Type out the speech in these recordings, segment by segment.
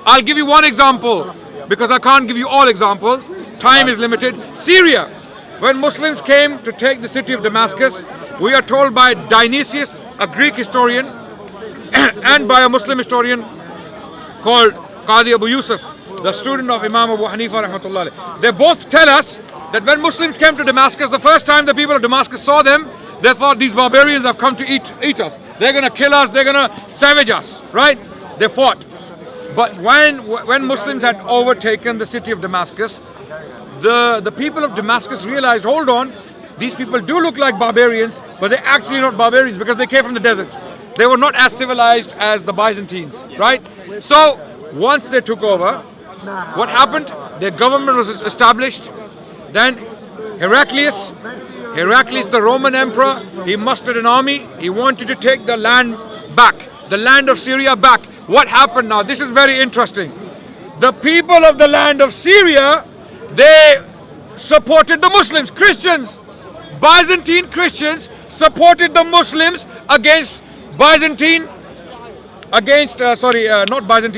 I'll give you one example because I can't give you all examples. Time is limited. Syria. When Muslims came to take the city of Damascus, we are told by Dionysius, a Greek historian, and by a Muslim historian called Qadi Abu Yusuf, the student of Imam Abu Hanifa rahmatullah alayh. They both tell us that when Muslims came to Damascus, the first time the people of Damascus saw them, they thought these barbarians have come to eat us. They're going to kill us, they're going to savage us, right? They fought. But when Muslims had overtaken the city of Damascus, the people of Damascus realized, hold on, these people do look like barbarians, but they're actually not barbarians because they came from the desert. They were not as civilized as the Byzantines, right? So once they took over, what happened? Their government was established. Then Heraclius, the Roman emperor, he mustered an army. He wanted to take the land back, the land of Syria back. What happened now? This is very interesting. The people of the land of Syria, they supported the Muslims, Christians. Byzantine Christians supported the Muslims against not Byzantine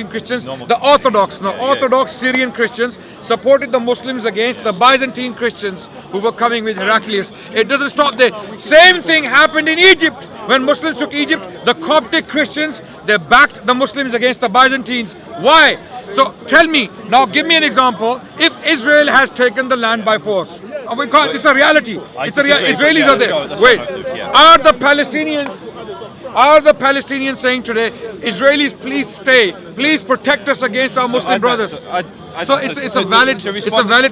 Christians, the Orthodox Syrian Christians supported the Muslims against the Byzantine Christians who were coming with Heraclius. It doesn't stop there. Same thing happened in Egypt. When Muslims took Egypt, the Coptic Christians, they backed the Muslims against the Byzantines. Why? So tell me, now give me an example, if Israel has taken the land by force. This is a reality. Israelis are there. Wait, are the Palestinians saying today, Israelis, please stay, please protect us against our Muslim brothers? So it's a valid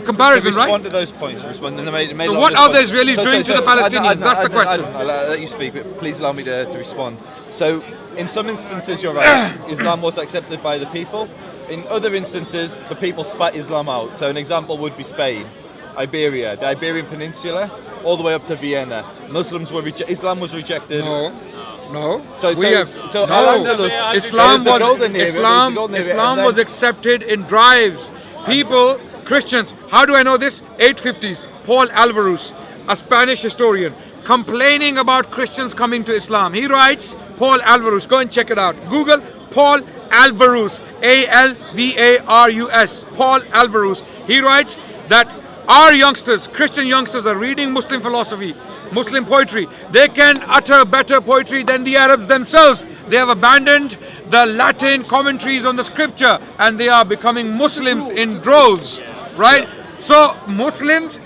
comparison, right? Respond to those points. So what are the Israelis doing to the Palestinians? That's the question. I'll let you speak, but please allow me to respond. So in some instances, you're right. Islam was accepted by the people. In other instances, the people spat Islam out. So an example would be Spain, Iberia, the Iberian Peninsula, all the way up to Vienna. Islam was rejected. No. Islam was accepted in drives. People, Christians. How do I know this? 850s. Paul Alvarez, a Spanish historian, complaining about Christians coming to Islam. He writes, Paul Alvarez. Go and check it out. Google Paul Alvarez, Alvarus. Paul Alvarez. He writes that our youngsters, Christian youngsters, are reading Muslim philosophy, Muslim poetry. They can utter better poetry than the Arabs themselves. They have abandoned the Latin commentaries on the scripture and they are becoming Muslims in droves, right? So Muslims,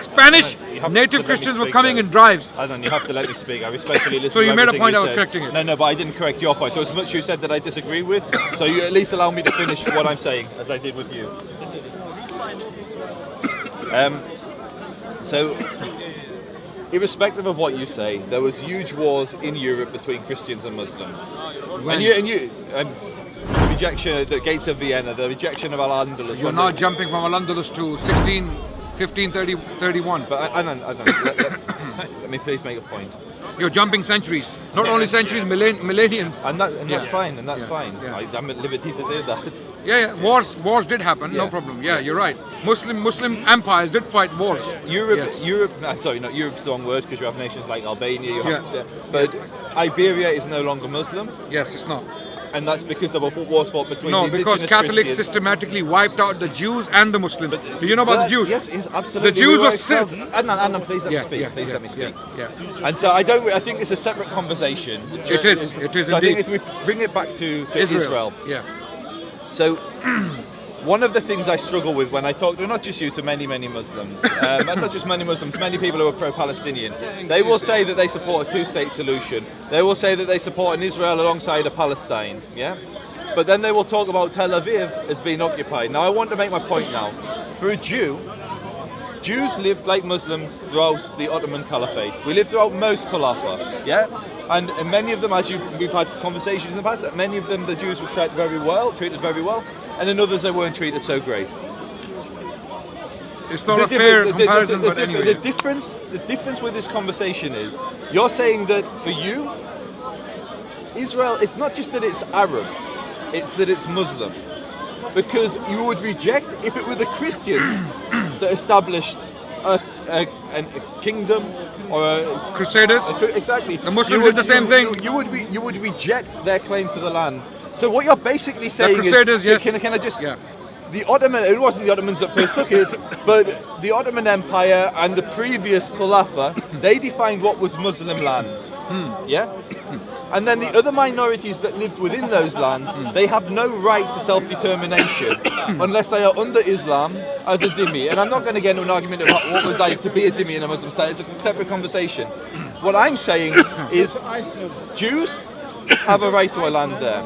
Spanish native Christians were coming in drives. Adnan, you have to let me speak. I respectfully listen. So you to made a point, I was said. correcting it. No, but I didn't correct your point. So as much you said that I disagree with, so you at least allow me to finish what I'm saying, as I did with you. So, irrespective of what you say, there was huge wars in Europe between Christians and Muslims. Rejection at the gates of Vienna, the rejection of Al-Andalus. You're now jumping from Al-Andalus to 1531. But let me please make a point. You're jumping centuries, not only centuries, millenniums. And that's fine. Yeah. I'm at liberty to do that. Yeah. Wars did happen, no problem. Yeah, you're right. Muslim empires did fight wars. Not Europe's the wrong word because you have nations like Albania. But Iberia is no longer Muslim. Yes, it's not. And that's because there were wars fought between No, because Catholics systematically wiped out the Jews and the Muslims. Do you know about the Jews? Yes, absolutely. The Jews were Adnan, please let me speak. Please let me speak. Yeah. And so I think it's a separate conversation. It is so indeed. I think we bring it back to Israel. Yeah. So one of the things I struggle with when I talk to not just you, to many Muslims, not just many Muslims, many people who are pro-Palestinian, they will say that they support a two-state solution. They will say that they support an Israel alongside a Palestine, yeah? But then they will talk about Tel Aviv as being occupied. Now I want to make my point now. For a Jew, Jews lived like Muslims throughout the Ottoman Caliphate. We lived throughout most Khilafah, yeah? And many of them, we've had conversations in the past, that many of them, the Jews were treated very well, and in others they weren't treated so great. It's not a fair comparison, but anyway. The difference with this conversation is, you're saying that for you, Israel, it's not just that it's Arab, it's that it's Muslim. Because you would reject, if it were the Christians that established a kingdom or Crusaders. Exactly. The Muslims did the same thing. You would reject their claim to the land So what you're basically saying Crusaders, is, yes. can I just? Yeah. The Ottoman, it wasn't the Ottomans that first took it, but the Ottoman Empire and the previous Khulafa, they defined what was Muslim land. Yeah? And then the other minorities that lived within those lands, they have no right to self-determination unless they are under Islam as a dhimmi. And I'm not going to get into an argument about what it was like to be a dhimmi in a Muslim state. It's a separate conversation. What I'm saying is Jews have a right to a land there.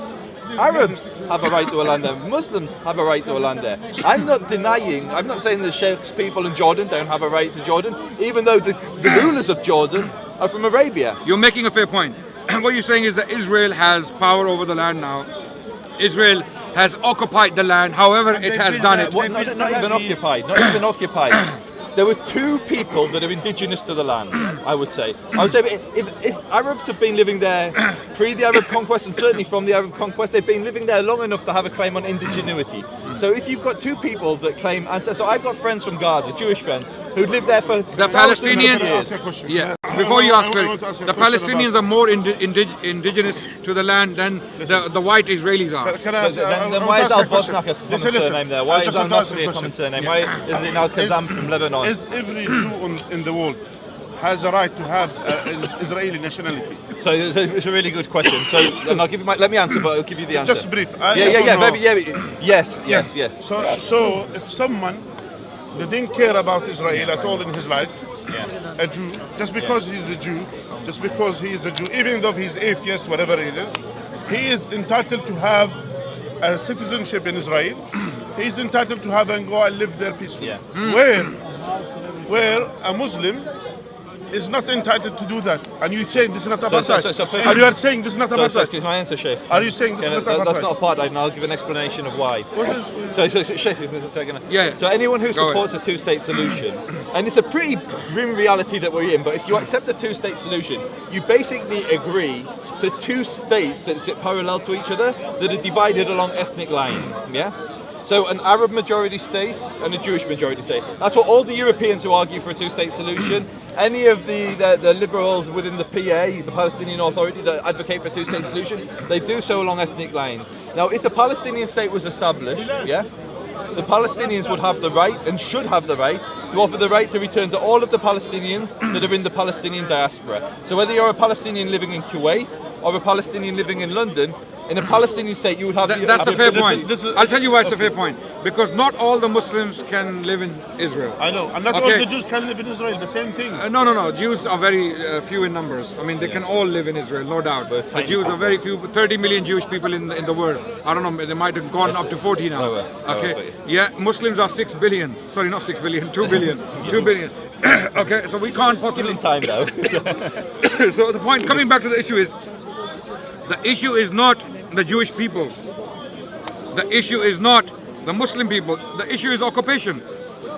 Arabs have a right to a land there. Muslims have a right to a land there. I'm not saying the Sheikh's people in Jordan don't have a right to Jordan, even though the rulers of Jordan are from Arabia. You're making a fair point. What you're saying is that Israel has power over the land now. Israel has occupied the land, however it has done it. Not even occupied. Not even occupied. There were two people that are indigenous to the land, I would say. I would say if Arabs have been living there pre the Arab conquest, and certainly from the Arab conquest, they've been living there long enough to have a claim on indigeneity. So if you've got two people that claim ancestry, so I've got friends from Gaza, Jewish friends, who lived there for The Palestinians, yeah. Before you ask, the Palestinians are more indigenous to the land than the white Israelis are. Then why is Al-Bosnak a common surname there? Why is Al-Nasri a common surname? Why isn't it Al-Kazam from Lebanon? Is every Jew in the world has a right to have an Israeli nationality? So it's a really good question. So and I'll give you let me answer, but I'll give you the answer. Just brief. Yes. So if someone that didn't care about Israel at all in his life, a Jew, just because he's a Jew, just because he is a Jew, even though he's atheist, whatever it is, he is entitled to have a citizenship in Israel. He's entitled to have and go and live there peacefully. Where a Muslim is not entitled to do that. And you're saying this is not apartheid. And you are saying this is not apartheid. Can I answer, Sheikh? Are you saying this is not apartheid? That's not apartheid, and I'll give an explanation of why. So Sheikh, Yeah. so anyone who supports a two-state solution, and it's a pretty grim reality that we're in, but if you accept a two-state solution, you basically agree to two states that sit parallel to each other, that are divided along ethnic lines, yeah? So an Arab majority state and a Jewish majority state. That's what all the Europeans who argue for a two-state solution, any of the liberals within the PA, the Palestinian Authority, that advocate for a two-state solution, they do so along ethnic lines. Now, if the Palestinian state was established, the Palestinians would have the right, and should have the right, to offer the right to return to all of the Palestinians that are in the Palestinian diaspora. So whether you're a Palestinian living in Kuwait or a Palestinian living in London, in a Palestinian state, you would have... That's a fair point. I'll tell you why it's a fair point. Because not all the Muslims can live in Israel. I know. And not all the Jews can live in Israel. The same thing. No. Jews are very few in numbers. I mean, they can all live in Israel, no doubt. But the Jews are very few. 30 million Jewish people in the world. I don't know, they might have gone up to 40 now. Okay. Yeah, Muslims are 6 billion. Sorry, not 6 billion, 2 billion. 2 billion. Okay, so we can't possibly... in time, though. So the point, coming back to the issue is not the Jewish people. The issue is not the Muslim people. The issue is occupation.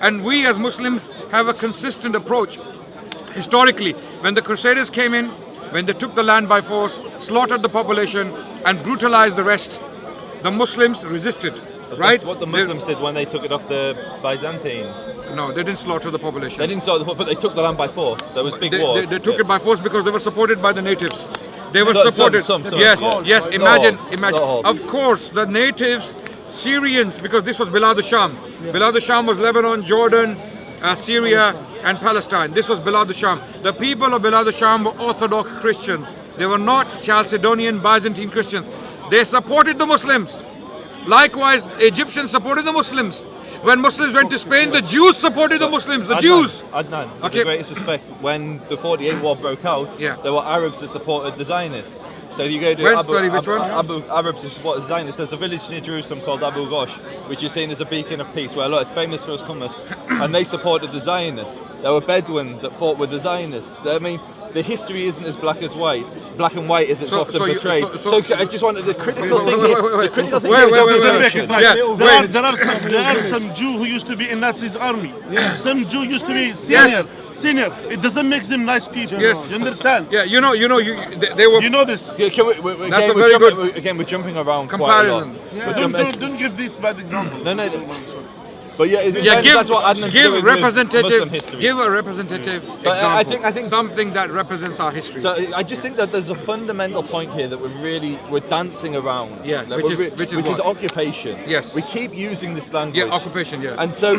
And we as Muslims have a consistent approach. Historically, when the Crusaders came in, when they took the land by force, slaughtered the population and brutalized the rest, the Muslims resisted. Right? That's what the Muslims did when they took it off the Byzantines. No, they didn't slaughter the population. They didn't slaughter the but they took the land by force. There was big wars. They took it by force because they were supported by the natives. They were supported. Some. Yes. Imagine. Of course, the natives, Syrians, because this was Bilad al-Sham. Bilad al-Sham was Lebanon, Jordan, Syria, and Palestine. This was Bilad al-Sham. The people of Bilad al-Sham were Orthodox Christians. They were not Chalcedonian, Byzantine Christians. They supported the Muslims. Likewise, Egyptians supported the Muslims. When Muslims went to Spain, the Jews supported the Muslims, Jews. Adnan, with the greatest respect, when the 48 war broke out, there were Arabs that supported the Zionists. So you go to Arabs who support the Zionists. There's a village near Jerusalem called Abu Ghosh, which is seen as a beacon of peace, where it's famous for its hummus, and they supported the Zionists. There were Bedouin that fought with the Zionists. I mean, the history isn't as black and white as it's often portrayed. So I just wanted the critical thing. The critical thing is there are some Jew who used to be in Nazis' army. Some Jew used to be senior. It doesn't make them nice people. Yes. You understand? Yeah, they were. You know this. That's a very good. Again, we're jumping around comparison. Quite a lot. Don't give this bad example. No. But yeah, that's what Adnan's give doing with Muslim representative, history. give a representative But example. I think something that represents our history. So I just think that there's a fundamental point here that we're dancing around. Yeah, Like, which is occupation. Yes. We keep using this language. Yeah, occupation. Yeah. And so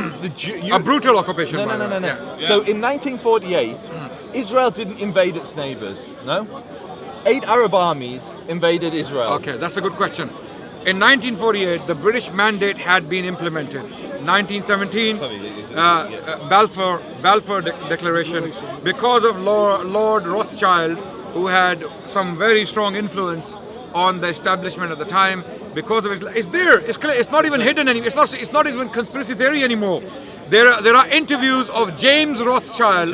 a brutal occupation. No. by the way. Yeah. So in 1948, Israel didn't invade its neighbors. No. 8 Arab armies invaded Israel. Okay, that's a good question. In 1948, the British mandate had been implemented. 1917, Balfour Declaration, because of Lord Rothschild, who had some very strong influence on the establishment at the time. Because of it's there. It's clear. It's not even hidden anymore. It's not even conspiracy theory anymore. There are interviews of James Rothschild.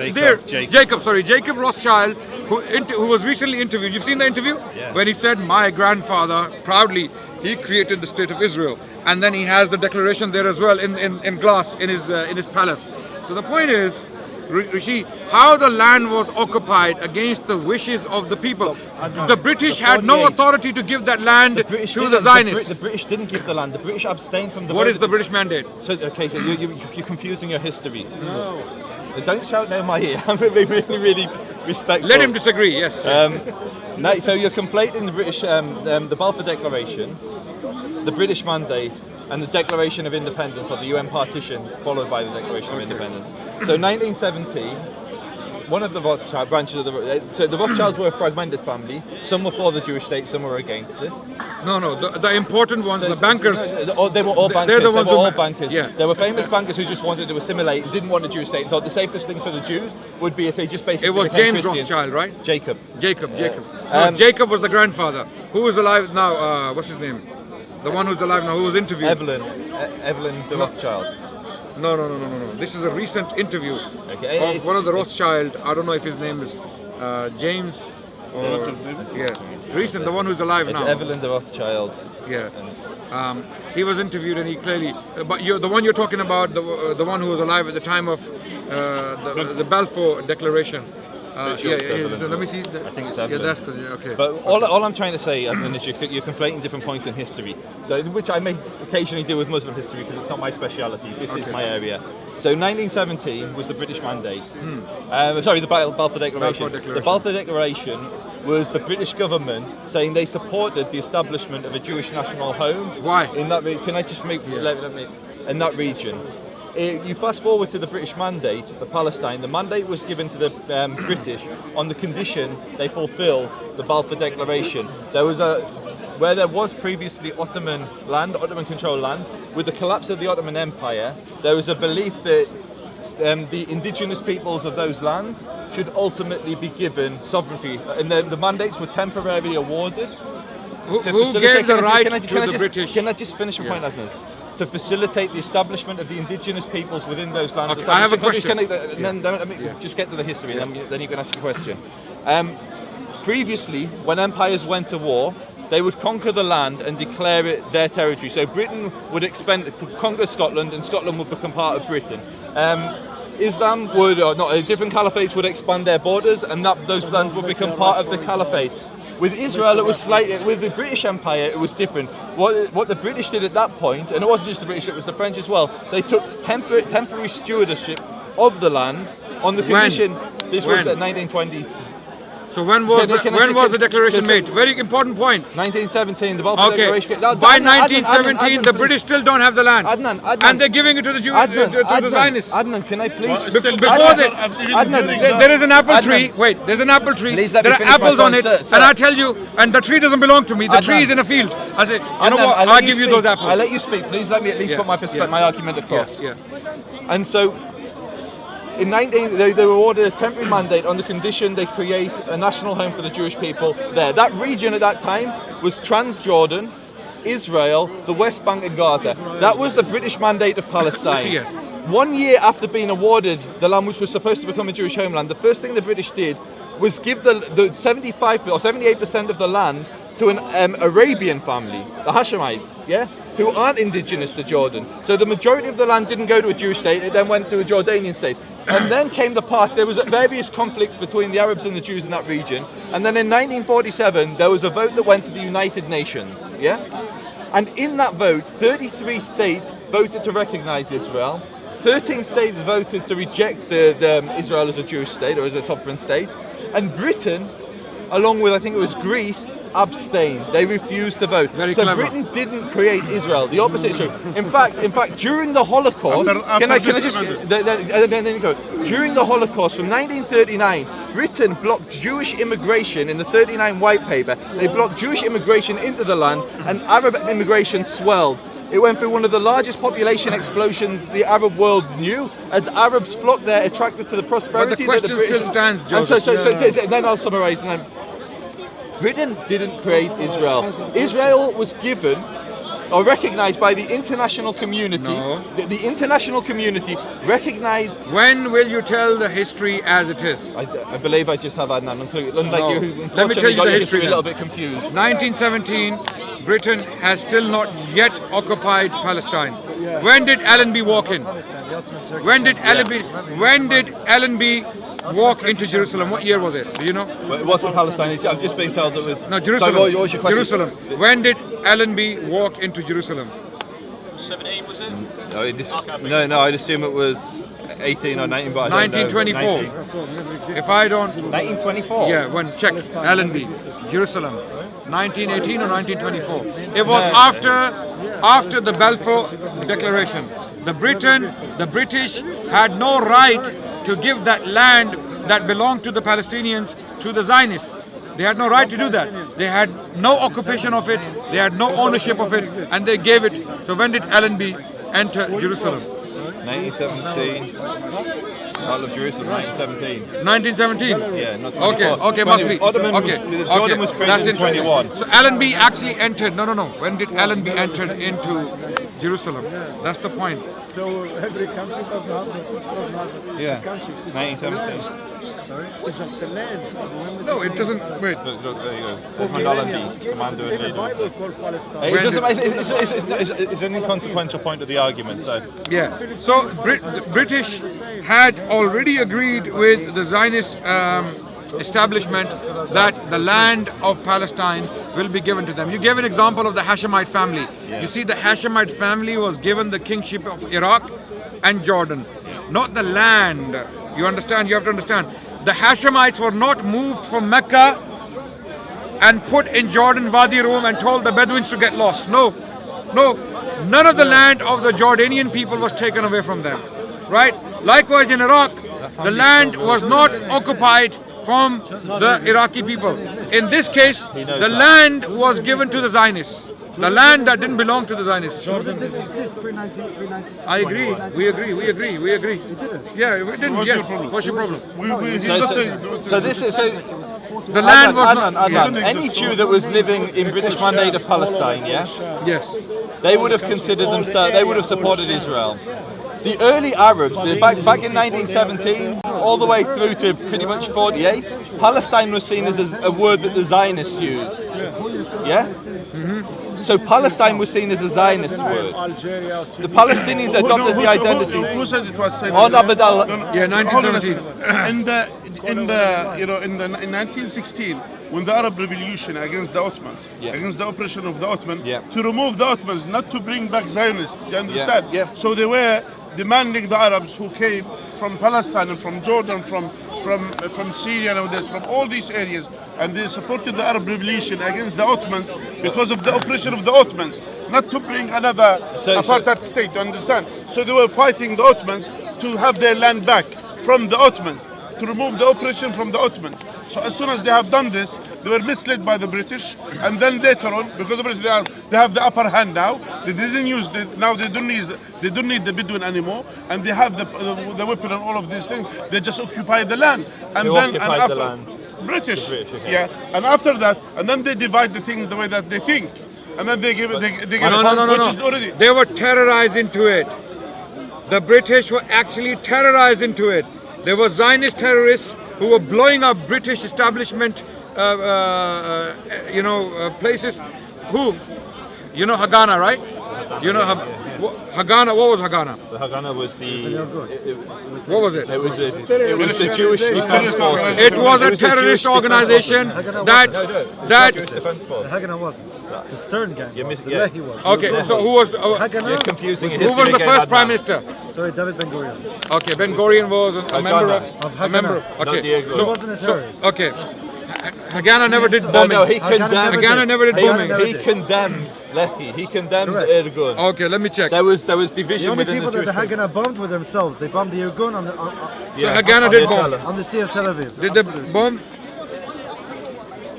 Jacob Rothschild, who was recently interviewed. You've seen the interview? Yeah. When he said, "My grandfather proudly he created the state of Israel," and then he has the declaration there as well in glass in his palace. So the point is, Rishi, how the land was occupied against the wishes of the people. The British had no authority to give that land to the Zionists. The British didn't give the land. The British abstained from the. What is the British mandate? So you're confusing your history. No. Don't shout no in my ear. I'm really respectful. Let him disagree. Yes. So you're conflating the British, the Balfour Declaration, the British Mandate, and the Declaration of Independence, or the UN partition, followed by the Declaration of Independence. So 1917, one of the Rothschild branches of the Rothschilds were a fragmented family. Some were for the Jewish state, some were against it. No, the important ones, the bankers. They were all bankers. They're the ones they were all bankers. Yeah. There were famous bankers who just wanted to assimilate, didn't want a Jewish state, and thought the safest thing for the Jews would be if they just basically It was became James Christians. Rothschild, right? Jacob. No, Jacob was the grandfather. Who is alive now? What's his name? The one who's alive now, who was interviewed? Evelyn the Rothschild. No. This is a recent interview of one of the Rothschild. I don't know if his name is James or recent, the one who's alive now. Evelyn the Rothschild. Yeah. He was interviewed and he clearly. But the one you're talking about, the one who was alive at the time of the Balfour Declaration. So let me see. I think it's Evelyn. Yeah, okay. But all I'm trying to say, Adnan, is you're conflating different points in history. So, which I may occasionally do with Muslim history because it's not my speciality. This is my area. So 1917 was the British mandate. The Balfour Declaration. The Balfour Declaration was the British government saying they supported the establishment of a Jewish national home. Why? In that can I just make in that region? You fast forward to the British mandate for Palestine. The mandate was given to the British on the condition they fulfill the Balfour Declaration. Where there was previously Ottoman controlled land, with the collapse of the Ottoman Empire, there was a belief that the indigenous peoples of those lands should ultimately be given sovereignty, and the mandates were temporarily awarded. Who gave the right to the British? Can I just finish my point, Adnan? To facilitate the establishment of the indigenous peoples within those lands. Okay, I have a question. Let me just get to the history, then you can ask your question. Previously, when empires went to war, they would conquer the land and declare it their territory. So Britain would conquer Scotland, and Scotland would become part of Britain. Islam different caliphates would expand their borders, and those lands would become part of the caliphate. With Israel, it was slightly. With the British Empire, it was different. What the British did at that point, and it wasn't just the British, it was the French as well. They took temporary stewardship of the land on the condition. This was at 1920. So when was the declaration made? Very important point. 1917, the Balfour Declaration. By 1917, the British still don't have the land. Adnan. And they're giving it to the Jews, to the Zionists. Adnan, can I please? There is an apple tree. Wait, there's an apple tree. There are apples on it, and I tell you, and the tree doesn't belong to me. The tree is in a field. I say, you know what? I'll give you those apples. I'll let you speak. Please let me at least put my argument across. Yes. And so, in they were awarded a temporary mandate on the condition they create a national home for the Jewish people there. That region at that time was Transjordan, Israel, the West Bank and Gaza. That was the British mandate of Palestine. Yes. 1 year after being awarded the land which was supposed to become a Jewish homeland, the first thing the British did was give the 75 or 78% of the land to an Arabian family, the Hashemites, who aren't indigenous to Jordan. So the majority of the land didn't go to a Jewish state, it then went to a Jordanian state. And then came the part, there was various conflicts between the Arabs and the Jews in that region. And then in 1947, there was a vote that went to the United Nations, And in that vote, 33 states voted to recognize Israel. 13 states voted to reject Israel as a Jewish state or as a sovereign state. And Britain, along with, I think it was Greece, abstained. They refused to vote. Very so clever. Britain didn't create Israel. The opposite is true. In fact, during the Holocaust, can I just then you go. During the Holocaust, from 1939, Britain blocked Jewish immigration in the 39 White Paper. They blocked Jewish immigration into the land, and Arab immigration swelled. It went through one of the largest population explosions the Arab world knew, as Arabs flocked there, attracted to the prosperity. But the question still stands, Joseph. And then I'll summarize. And then Britain didn't create Israel. Israel was given or recognized by the international community. No. The international community recognized. When will you tell the history as it is? I believe I just have Adnan. Unlike No. you, who Let me tell you got the your history a then. little bit confused. 1917, Britain has still not yet occupied Palestine. When did Allenby walk in? When did Allenby walk into Jerusalem? What year was it? Do you know? But it wasn't Palestine. I've just been told it was. No, Jerusalem. Sorry, what was your question? Jerusalem. When did Allenby walk into Jerusalem? 17 was it? No, I'd assume it was 18 or 19, but I don't know. 1924. If I don't. 1924? Yeah, when check Allenby, Jerusalem, 1918 or 1924. It was after the Balfour Declaration. The British had no right to give that land that belonged to the Palestinians to the Zionists. They had no right to do that. They had no occupation of it. They had no ownership of it, and they gave it. So when did Allenby enter Jerusalem? 1917. Out of Jerusalem, 1917. 1917. Yeah, not 24. Okay, must be. Ottoman, Okay, Jordan was created that's in 21. So Allenby actually entered. No. When did Allenby enter into Jerusalem? That's the point. So every country doesn't have Yeah, country. 1917. Sorry? It's just the land. No, it doesn't. Wait. Look, there you go. Edmund Allenby, commander In the of Bible called Palestine. It doesn't matter. It's an inconsequential point of the argument. So Yeah. So the British had already agreed with the Zionist establishment that the land of Palestine will be given to them. You gave an example of the Hashemite family. You see, the Hashemite family was given the kingship of Iraq and Jordan, not the land. You understand? You have to understand. The Hashemites were not moved from Mecca and put in Jordan Wadi Rum and told the Bedouins to get lost. No. None of the land of the Jordanian people was taken away from them. Right? Likewise in Iraq, the land was not occupied from the Iraqi people. In this case, the land was given to the Zionists. The land that didn't belong to the Zionists. Jordan didn't exist pre-19. I agree. We agree. Yeah, we didn't. What's Yes. your problem? What's your problem? He's not saying. So this is so. The land was Adnan, not. Adnan, Yeah. any Jew that was living in British Mandate of Palestine, yeah, Yes. they would have considered themselves. They would have supported Israel. The early Arabs, back in 1917, all the way through to pretty much 48, Palestine was seen as a word that the Zionists used. Yeah? So Palestine was seen as a Zionist word. Algeria, The Palestinians adopted the identity. Who said it was said? On Abdallah. Yeah, 1917. In 1916, when the Arab Revolution against the Ottomans, Yeah. against the oppression of the Ottomans, Yeah. to remove the Ottomans, not to bring back Zionists. You understand? Yeah. So they were demanding the Arabs who came from Palestine and from Jordan, from Syria and this, from all these areas, and they supported the Arab Revolution against the Ottomans because of the oppression of the Ottomans, not to bring another apartheid state. You understand? So they were fighting the Ottomans to have their land back from the Ottomans, to remove the oppression from the Ottomans. So as soon as they have done this, they were misled by the British, and then later on, because the British they have the upper hand now. They didn't use now they don't need the Bedouin anymore, and they have the weapon and all of these things. They just occupy the land, and Who then occupied after the land? British, The British, okay. yeah. And after that, and then they divide the things the way that they think, and then they give it. They give No, it, which is no. already. They were terrorized into it. The British were actually terrorized into it. There were Zionist terrorists who were blowing up British establishment, places. Who? You know Haganah, right? You know, Haganah, what was Haganah? The Haganah was What was it? it was the Jewish defense forces. It was a terrorist organization that Defense force. Haganah wasn't. The Stern gang. You missed- The yeah. Lehi was. Okay, so who was You're Haganah. confusing who history was the again, first Adnan. prime minister? Sorry, David Ben Gurion. Okay, Ben Gurion was a member of Of a member. Haganah. Not Okay, the Irgun. He wasn't a terrorist. okay. Haganah never did No, bombings. he condemned. Haganah never did bombings. He condemned Lehi. He condemned Correct. Irgun. Okay, let me check. There was The division only within people the that the Jewish people. Haganah bombed were themselves. They bombed the Irgun So Haganah did bomb. on the Sea of Tel Aviv. Did they Absolutely. bomb?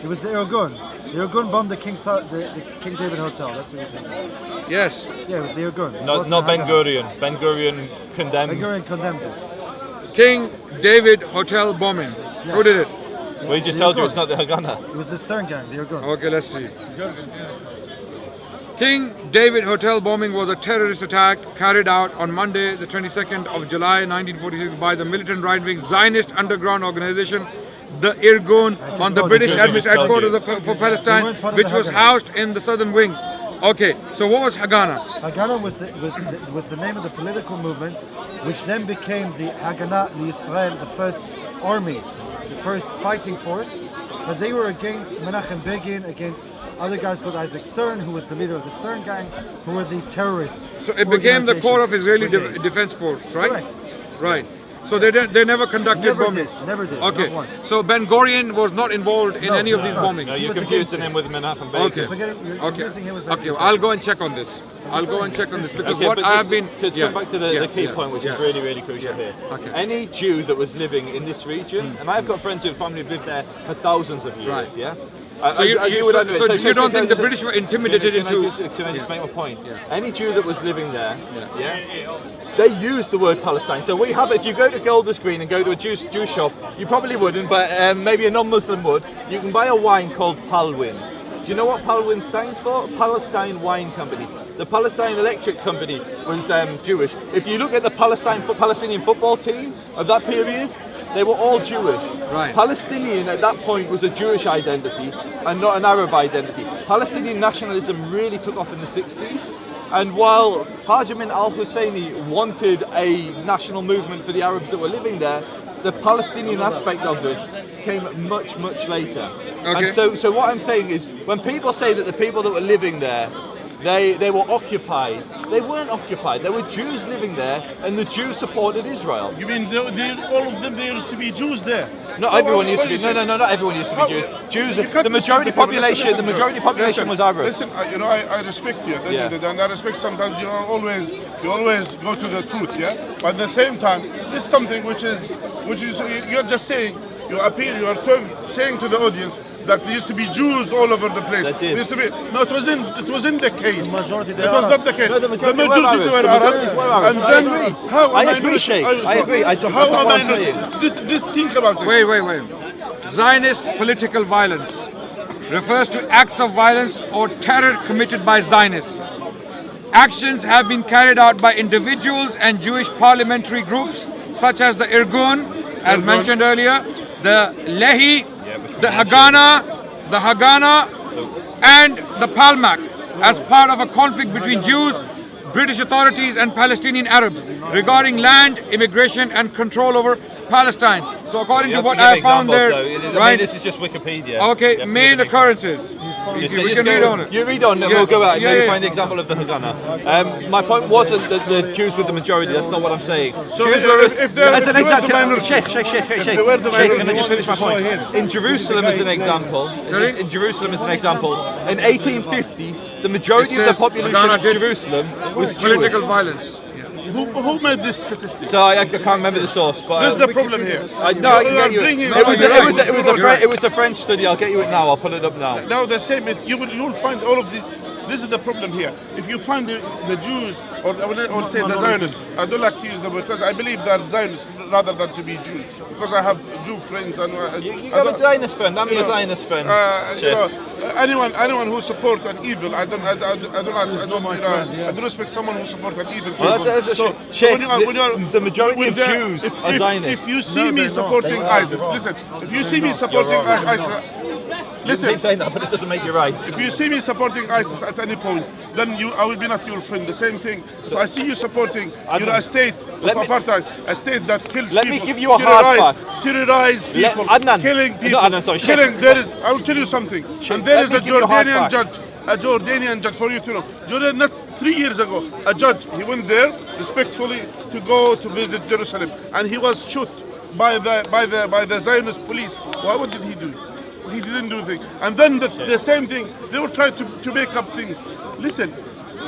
It was the Irgun. The Irgun bombed the the King David Hotel. That's what it is. Yes. Yeah, it was the Irgun. It Not wasn't Ben Haganah. Gurion. Ben Gurion Ben condemned. Gurion condemned it. King David Hotel bombing. Who did it? We just told you it's not the Haganah. It was the Stern gang, the Irgun. Okay, let's see. King David Hotel bombing was a terrorist attack carried out on Monday, the 22nd of July 1946 by the militant right-wing Zionist underground organization, the Irgun, on the British administrative headquarters for Palestine, which was housed in the southern wing. Okay, so what was Haganah? Haganah was the name of the political movement, which then became the Haganah Israel, the first army, the first fighting force. But they were against Menachem Begin, against other guys called Isaac Stern, who was the leader of the Stern gang, who were the terrorists. So it became the core of Israeli defense force, right? Correct. Right. So they never conducted Never bombings. did, never did, Okay. not once. So Ben Gurion was not involved in No, any of no, these no. bombings. No, you're was confusing against him with Menachem Begin. Okay. You're Okay. confusing him with Okay. Ben I'll go and check on this. I'll go and check on this because Okay, what but I this- have been. to come back to the key point, which is yeah. really, really crucial here. Okay. Any Jew that was living in this region, and I've got friends who have family who've lived there for thousands of years, Right. yeah? So you don't think the British were intimidated into? Can I just make my point? Any Jew that was living there, they used the word Palestine. So we have, if you go to Golders Green and go to a Jewish shop, you probably wouldn't, but maybe a non-Muslim would, you can buy a wine called Palwin. Do you know what Palwin stands for? Palestine Wine Company. The Palestine Electric Company was Jewish. If you look at the Palestinian football team of that period, they were all Jewish. Right. Palestinian at that point was a Jewish identity and not an Arab identity. Palestinian nationalism really took off in the 60s. And while Haj Amin al-Husseini wanted a national movement for the Arabs that were living there, the Palestinian aspect of it came much, much later. Okay. And so what I'm saying is, when people say that the people that were living there, they were occupied, they weren't occupied. There were Jews living there, and the Jews supported Israel. You mean all of them, there used to be Jews there? Not everyone used to be. No, not everyone used to be Jews. Jews, You can't the majority listen to people. population, Listen, the majority population was Arab. Listen, I respect you, and I respect sometimes you always go to the truth, yeah. But at the same time, this is something which is you're just saying, you appeal, you are saying to the audience that there used to be Jews all over the place. That is. There used to be it wasn't the case. The majority it they was are not the case. No, the majority were were Arabs. Arabs. The majority were Arabs. And I then agree. how I am agree, not- Sheikh. so- I agree. So That's how what am I I'm not? saying. This think about it. Wait. Zionist political violence refers to acts of violence or terror committed by Zionists. Actions have been carried out by individuals and Jewish parliamentary groups such as the Irgun, as mentioned earlier, the Lehi, the Haganah, and the Palmach as part of a conflict between Jews, British authorities and Palestinian Arabs regarding land, immigration and control over Palestine. So according You to have what to give I found there, examples, though. I mean, right? this is just Wikipedia. You Okay, have to main give occurrences. You We can read on it. You read on, and Yeah. we'll go back. Yeah, Maybe yeah. find the example of the Haganah. My point wasn't that the Jews were the majority. That's not what I'm saying. So Jews were if they're- as an if they were example. the minority- Sheikh. they were the Can I minority, just finish my point? In Jerusalem, as an example, Sorry? in Jerusalem, as an example, in 1850, the majority It of the says population Haganah of did Jerusalem was Political Jewish. violence. who made this statistic? So I can't remember the source, but This is the problem here. I can You get are you. bringing- It was You're right. it was a French study. I'll get you it now. I'll pull it up now. Now the same. You'll find all of this. This is the problem here. If you find the Jews, or say the Zionists, I don't like to use them because I believe they're Zionists rather than to be Jews. Because I have Jew friends and You got a Zionist friend. I'm a Zionist friend. anyone who supports an evil, I don't respect someone who supports an evil. Well, people. that's a So Sheikh, when you are- the majority with of the- Jews are Zionists. If you see me supporting ISIS, listen. If you see me supporting ISIS, Listen. keep saying that, but it doesn't make you right. If you see me supporting ISIS at any point, then I will be not your friend. The same thing. So I see you supporting a state of apartheid, a state that kills people. Let me give you a hard fact. Terrorize people, Adnan, killing people. no, Adnan, sorry, killing. There is. I will tell you something. And there let is me a give you a hard Jordanian fact. judge. A Jordanian judge, for you to know. Jordan, not 3 years ago, a judge. He went there respectfully to go to visit Jerusalem, and he was shot by the Zionist police. What did he do? He didn't do anything. And then the same thing, they were trying to make up things. Listen,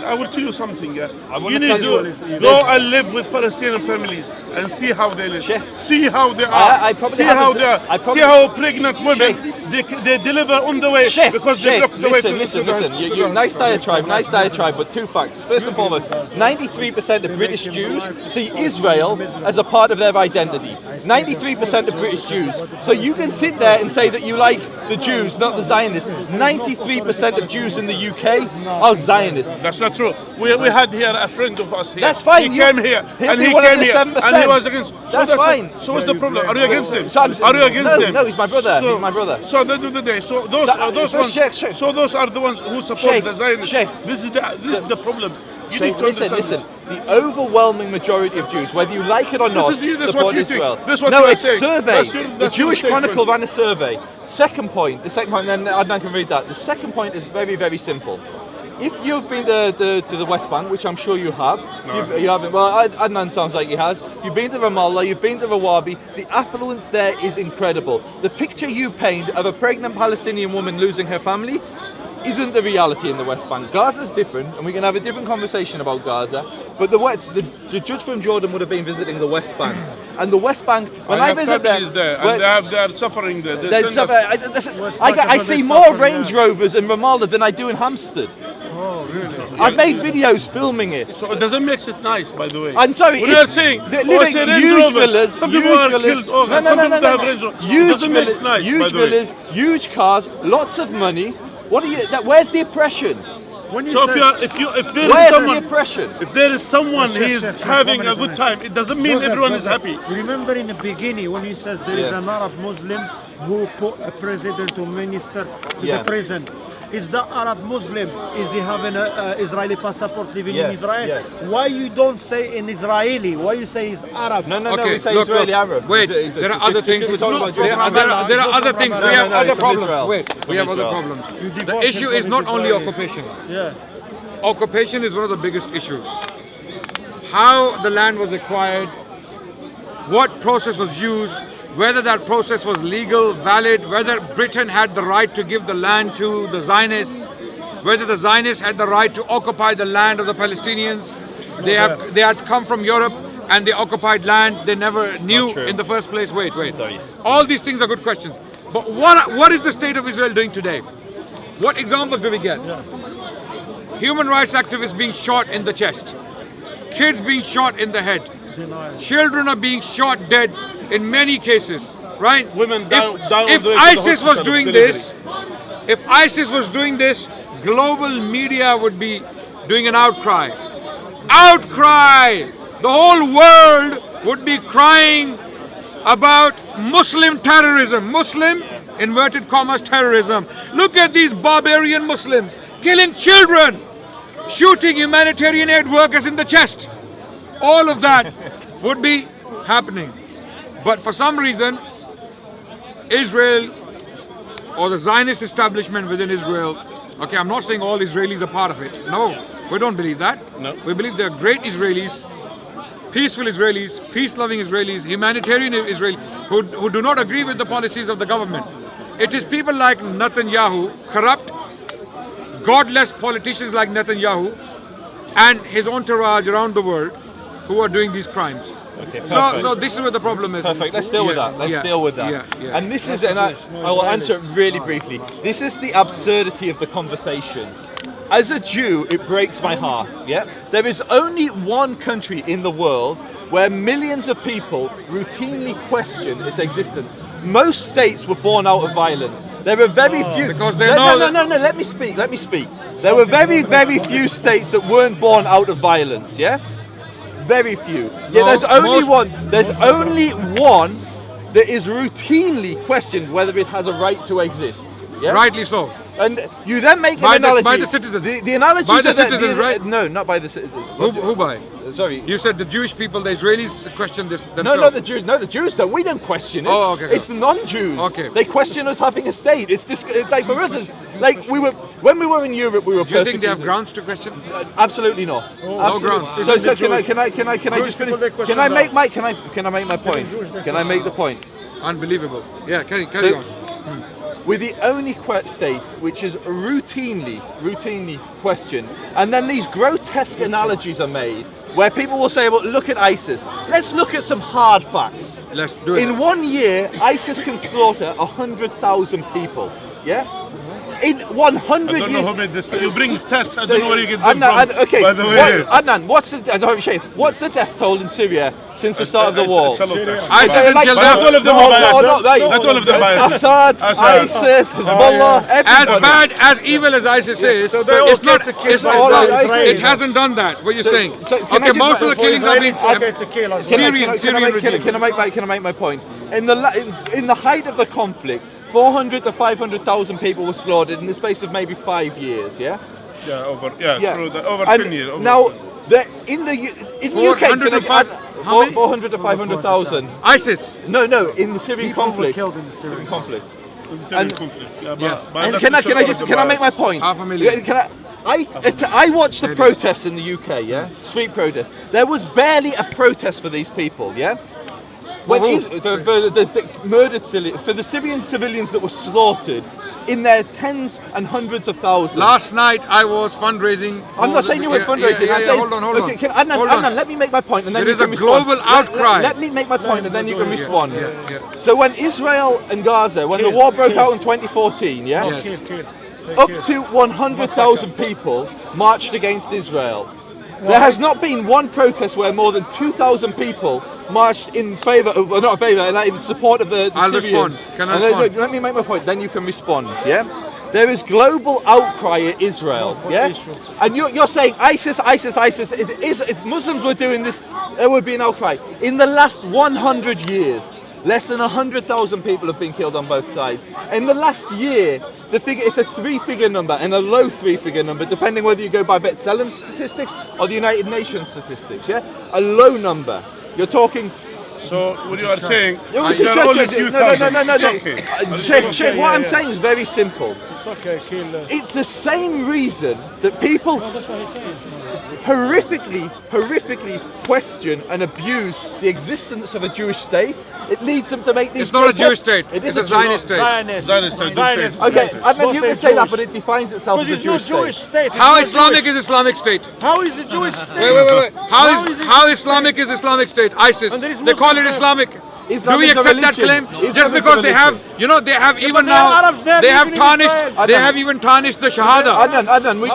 I will tell you something. Yeah? You need to go and live with Palestinian families and see how they live. See how they are. See how they are. See how pregnant women they deliver on the way because they block the way. Listen. You nice diatribe, but two facts. First and foremost, 93% of British Jews see Israel as a part of their identity. 93% of British Jews. So you can sit there and say that you like the Jews, not the Zionists. 93% of Jews in the UK are Zionists. That's not true. We had here a friend of us here. That's fine. He came here and he was against. That's fine. So what's the problem? Are you against him? Are you against him? No, he's my brother. He's my brother. So at the end of the day, so those ones. So those are the ones who support the Zionists. This is the problem. You need to listen. The overwhelming majority of Jews, whether you like it or not, support Israel. No, it's survey. The Jewish Chronicle ran a survey. The second point, and then Adnan can read that. The second point is very, very simple. If you've been to the West Bank, which I'm sure you have, you haven't. Well, Adnan sounds like he has. If you've been to Ramallah, you've been to Rawabi, the affluence there is incredible. The picture you paint of a pregnant Palestinian woman losing her family isn't the reality in the West Bank. Gaza's different, and we can have a different conversation about Gaza. But the judge from Jordan would have been visiting the West Bank, and the West Bank. When I visit there, and they are suffering there. I see more Range Rovers in Ramallah than I do in Hampstead. Oh, really? I've made videos filming it. So it doesn't make it nice, by the way. I'm sorry. What are you saying? Huge villas. Some people are killed. Oh, some people have Range Rovers. Huge villas, huge villas, huge cars, lots of money. What are you? Where's the oppression? So if there is someone who is having a good time, it doesn't mean everyone is happy. Remember in the beginning when he says there is an Arab Muslims who put a president or minister to the prison. Is the Arab Muslim? Is he having an Israeli passport living in Israel? Yes. Why you don't say in Israeli? Why you say he's Arab? No, we say Israeli Arab. Wait, there are other things. There are other things. We have other problems. Wait, we have other problems. The issue is not only occupation. Yeah. Occupation is one of the biggest issues. How the land was acquired, what process was used, whether that process was legal, valid, whether Britain had the right to give the land to the Zionists, whether the Zionists had the right to occupy the land of the Palestinians. They had come from Europe and they occupied land they never knew in the first place. Wait. All these things are good questions. But what is the state of Israel doing today? What examples do we get? Human rights activists being shot in the chest. Kids being shot in the head. Children are being shot dead in many cases, right? Women if ISIS was doing this, global media would be doing an outcry. The whole world would be crying about Muslim terrorism. Muslim, inverted commas, terrorism. Look at these barbarian Muslims killing children, shooting humanitarian aid workers in the chest. All of that would be happening. But for some reason, Israel or the Zionist establishment within Israel, okay, I'm not saying all Israelis are part of it. No, we don't believe that. No. We believe they're great Israelis, peaceful Israelis, peace-loving Israelis, humanitarian Israelis who do not agree with the policies of the government. It is people like Netanyahu, corrupt, godless politicians like Netanyahu, and his entourage around the world who are doing these crimes. Okay, so this is where the problem is. Perfect. Let's deal with that. Let's deal with that. Yeah. And this is, and I will answer it really briefly. This is the absurdity of the conversation. As a Jew, it breaks my heart. Yeah, there is only one country in the world where millions of people routinely question its existence. Most states were born out of violence. There are very few. Because they know. No. Let me speak. There were very, very few states that weren't born out of violence. Yeah. Very few. Yeah, there's only one that is routinely questioned whether it has a right to exist. Yeah? Rightly so. And you then make By an the- analogy. by the citizens. The analogy By the is that citizens, right? No, not by the citizens. Who by? Sorry. You said the Jewish people, the Israelis question this themselves. No, the Jews. No, the Jews don't. We don't question it. Oh, okay. It's the non-Jews. Okay. They question us having a state. It's like for us, like when we were in Europe, we were. Do you think they have persecuted. grounds to question? Absolutely not. No grounds. So can I just finish? Can I make my point? Can I make the point? Unbelievable. Yeah, carry So- on. We're the only state which is routinely questioned, and then these grotesque analogies are made where people will say, well, look at ISIS. Let's look at some hard facts. Let's do it. In 1 year, ISIS can slaughter 100,000 people. Yeah? In 100 I don't know years. who made this. You bring stats. I So, don't know where you get them from. okay. By the way, Adnan, what's the death toll in Syria since the start of the war? it's a lot, actually. ISIS So, and killed Not all of them are biased. right. Not all of them are biased. Assad, ISIS, Hezbollah, As everybody. bad, as evil as ISIS is, So they all it's not. get to kill It's all not. Israelis. It hasn't done that. What you're saying? so can I Okay, just- most of the for killings have been. Okay, to kill us. Syrian regime. Can I make my point? In the height of the conflict, 400 to 500,000 people were slaughtered in the space of maybe 5 years. Yeah. Yeah, through the, over And 10 years. Over. now, in the UK, 400 to 500 how many? 400 to 500,000. ISIS. No, in the Syrian People were conflict. killed in the Syrian conflict. and, conflict. Yeah, Yes. And can I make my point? 500,000. I watched the protests in the UK, yeah, street protests. There was barely a protest for these people, yeah. When who? for the murdered for the Syrian civilians that were slaughtered in their tens and hundreds of thousands. Last night I was fundraising. I'm not saying you were fundraising. I'm saying, Hold on. okay, Adnan, let me make my point, and then There you is can a respond. global outcry. Let me make my point, and then you can respond. Yeah. So when Israel and Gaza, when the war broke out in 2014, yeah, Yes. up to 100,000 people marched against Israel. There has not been one protest where more than 2,000 people marched in favour of, well, not in favour, like in support of the I'll Syrians. respond. Can I And respond? let me make my point, then you can respond, yeah? There is global outcry at Israel, yeah? And you're saying ISIS. If Muslims were doing this, there would be an outcry. In the last 100 years, less than 100,000 people have been killed on both sides. In the last year, the figure is a 3-figure number and a low 3-figure number, depending whether you go by B'Tselem statistics or the United Nations statistics. Yeah, a low number. You're talking. So what you are saying, Yeah, there are only a few thousand. No. It's okay. Check. What I'm saying is very simple. It's okay, kill. It's the same reason that people horrifically question and abuse the existence of a Jewish state. It leads them to make these. It's not a protests. Jewish state. It is It's a Zionist state. Zionist. Okay, and you can say that, but it defines itself as Because a it's not Jewish Jewish state. state. How Islamic is Islamic State? How is it Jewish state? Wait. How is it How Islamic is Islamic State? ISIS. And there is They call it Muslim- Islamic. Islam Do we is a accept that religion. claim? Islam Just is a because they have, religion. they have even there are now, Arabs there they have living in tarnished, Israel. they have even tarnished the Shahada Adnan, we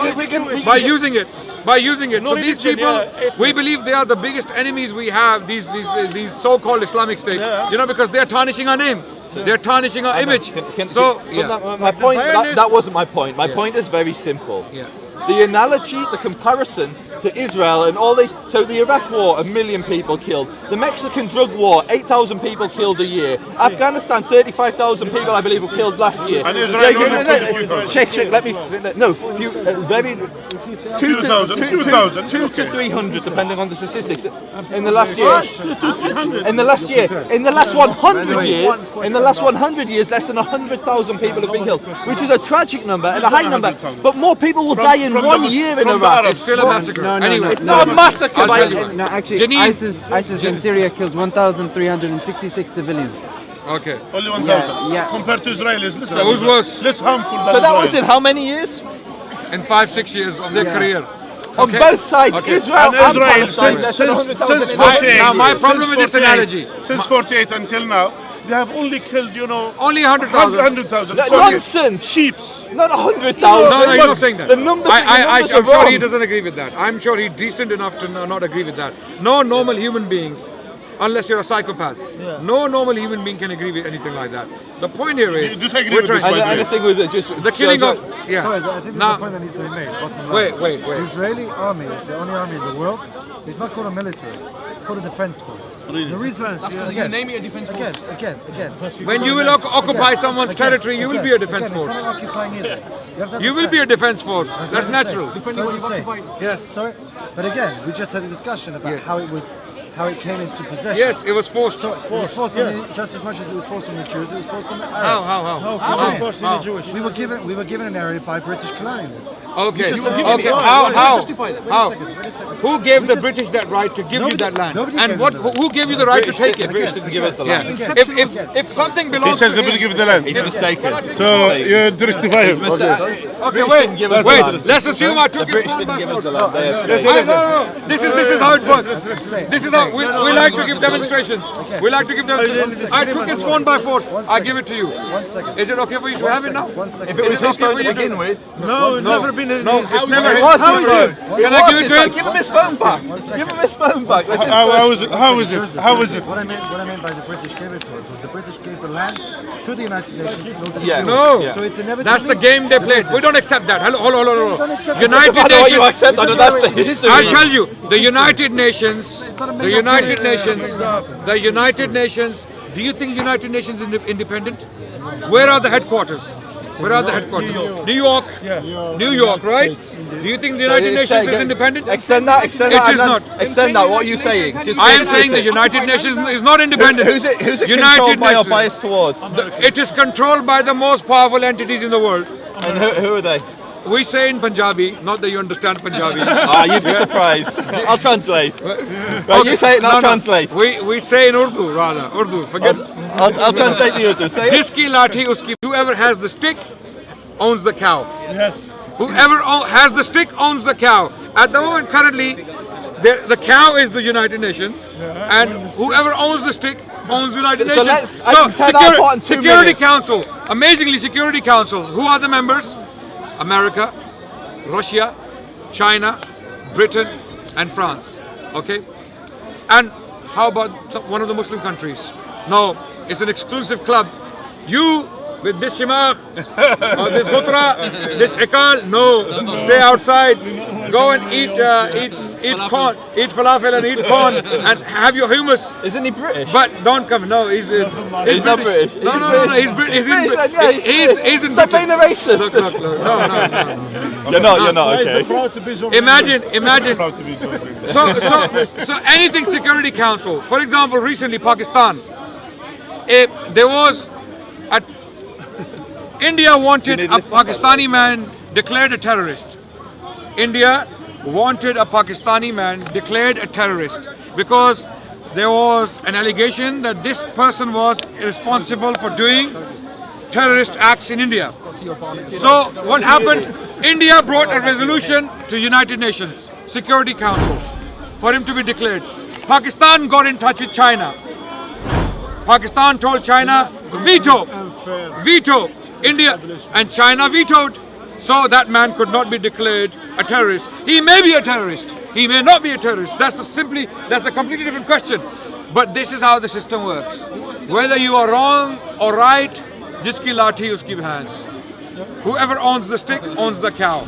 by using it. So these religion, people, yeah. we believe they are the biggest enemies we have. These so-called Islamic State. Yeah. Because they are tarnishing our name. They're tarnishing our image. My point. That wasn't my point. My point is very simple. Yeah. The analogy, the comparison to Israel and all these. So the Iraq War, 1 million people killed. The Mexican drug war, 8,000 people killed a year. Afghanistan, 35,000 people, I believe, were killed last year. And Israel only 22,000. Check. Let me. No, few. Very. 2,000. 2 to 300, depending on the statistics. In the last year. In the last year. In the last 100 years. In the last 100 years, less than 100,000 people have been killed, which is a tragic number and a high number. But more people will die in from 1 the- year in from the Iraq. Arabs. It's still a massacre. Anyway, It's not a massacre. I'll by tell you. No, actually, Janine- ISIS in Syria killed 1,366 civilians. Okay. Only 1,000. Yeah. Compared to Israel, is So who's worse? less harmful than So that was Israel. in how many years? In 5-6 years of their career. On both sides, Okay. Israel And and Israel, Palestine, less than 100,000 since in 48, Now, my problem since with this 48 analogy- since 48 until now, they have only killed, Only 100,000. 100,000. No, So nonsense. Sheeps. Not 100,000. No, you're not saying that. The numbers, I'm are sure wrong. he doesn't agree with that. I'm sure he's decent enough to not agree with that. No normal human being, unless you're a psychopath, no normal human being can agree with anything like that. The point here is, You disagree we're with this, trying, by the way. Anything with it, just the killing of, Sorry, I yeah. think there's a Now, point that needs to be made. Bottom line. wait. The Israeli army is the only army in the world. It's not called a military. It's called a defense force. The reason, You name it a defense force. again. When you will occupy someone's territory, you will be a defense It's force. not occupying either. You will be a defense force. That's natural. Defending what you've occupied. Yeah. Sorry, but again, we just had a discussion about how it came into possession. Yes, it was forced. So it was forced on the, just as much as it was forced on the Jews, it was forced on the Arabs. How? We were given an area by British colonialists. Okay. You just said- Okay. How? Wait a second. Who gave the British that right to give you that land? nobody And gave what? them that. Who gave you the right to take The it? British didn't give us the land. Yeah. If something He belongs says to they will him, give the land. He's mistaken. So you directify him. okay, wait. Let's assume I took The his British phone didn't by give us force. the land. They No. This is how it works. This is how we like to give demonstrations. We like to give demonstrations. I took his phone by force. I give it to you. 1 second. Is it okay for you to have it now? 1 second. If it was his phone to begin with, No, it's never been in his It's never it his was phone. his phone. Can I give it to him? Give him his phone back. Give him his phone back. How is it? How is it? How is it? What I meant by the British gave it to us was the British gave the land to the United Nations. in order to Yeah. do it. No. So it's inevitably. That's the game they played. We don't accept that. Hold don't on. accept that. United No matter what you Nations. accept, I know that's the history. I tell you, the United Nations, not a the made-up United thing. Nations, the United Nations. Do you think United Nations is independent? Where are the headquarters? Where are the headquarters? New York. New York, right? Do you think the United Nations is independent? Extend that. It is Adnan. not. Extend that. What are you saying? Just I am be saying the explicit. United Nations is not independent. Who's it United controlled by or Nations. biased towards? It is controlled by the most powerful entities in the world. And who are they? We say in Punjabi, not that you understand Punjabi. You'd be surprised. I'll translate. Right, you say it and I'll translate. We say in Urdu rather. Urdu. Forget. I'll translate the Urdu. Say it. Jiski lathi uski. Whoever has the stick owns the cow. Yes. Whoever has the stick owns the cow. At the moment, currently, the cow is the United Nations, and whoever owns the stick owns the United So Nations. I can tell that apart in 2 Security minutes. Council, amazingly, Security Council. Who are the members? America, Russia, China, Britain, and France. Okay, and how about one of the Muslim countries? No, it's an exclusive club. You with this shimagh or this hutra, this ikal, no, stay outside. Go and eat corn, eat falafel and eat corn, and have your hummus. Isn't he British? But don't come. No, he's not British. No, he's British. He's in Stop being a racist. Look. No. You're not. Okay. Proud to be Jordan. Imagine. Proud to be Jordan. So anything Security Council. For example, recently Pakistan. There was India wanted a Pakistani man declared a terrorist. India wanted a Pakistani man declared a terrorist because there was an allegation that this person was responsible for doing terrorist acts in India. So what happened? India brought a resolution to United Nations Security Council for him to be declared. Pakistan got in touch with China. Pakistan told China, veto. India and China vetoed. So that man could not be declared a terrorist. He may be a terrorist. He may not be a terrorist. That's a completely different question. But this is how the system works. Whether you are wrong or right, jiski lathi uski bhans. Whoever owns the stick owns the cow.